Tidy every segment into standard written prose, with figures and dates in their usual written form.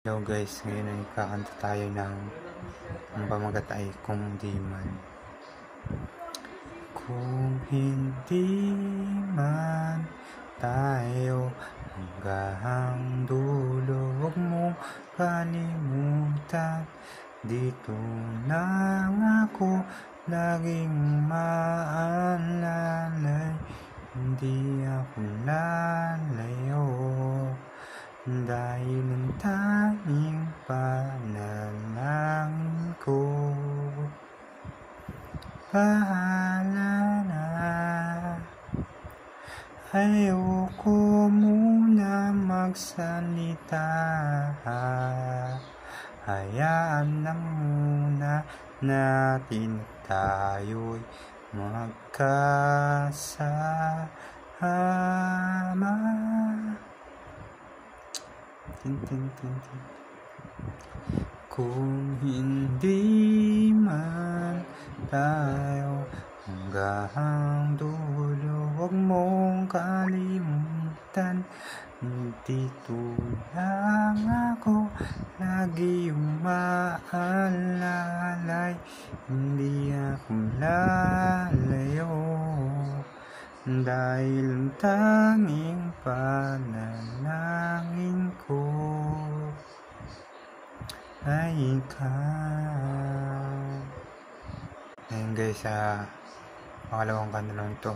Hello guys, ngayon ay kakanta tayo ng ang pamagat ay Kung Di Man. Kung hindi man tayo hanggang dulo, huwag mong kalimutan. Dito lang ako laging maalalay, hindi ako lalayo. Dahil ang tanging panalangin ko, bahala na. Ayoko muna magsalita, hayaan lang muna natin tayo'y magkasama. Kung hindi man tayo hanggang dulo, huwag mong kalimutan. Dito lang ako lagi umaalalay, hindi ako lalayo. Dahil ang tanging panalangin ko ay ikaw. Ngayon guys, pangalawang kanta lang ito.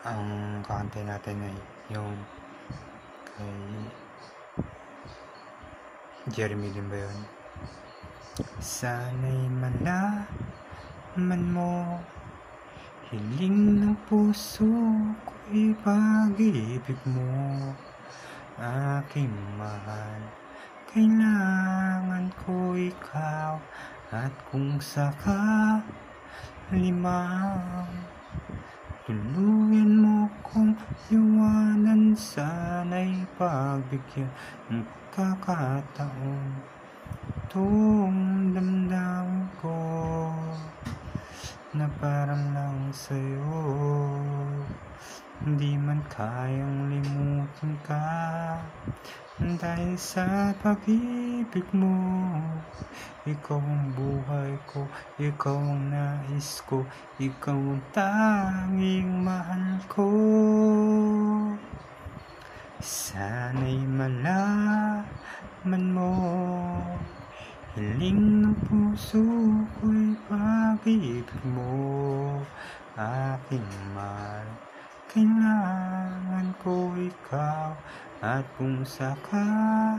Ang kakantay natin ay yung kay Jeremy din ba yun? Sana'y malaman mo, hiling ng puso ko'y pag-ibig mo, aking mahal. Kailangan ko ikaw, at kung sakali mang tuluyan mo kong iwanan, sana'y pagbigyan ng pagkakataon. Itong damdamin ko na parang lang sa'yo, hindi man kayang limutin ka. Dahil sa pag-ibig mo, ikaw ang buhay ko, ikaw ang nais ko, ikaw ang tanging mahal ko. Sana'y malaman mo, hiling ng puso ko'y pag-ibig mo, aking mahal. Kailangan ko ikaw, at kung sakali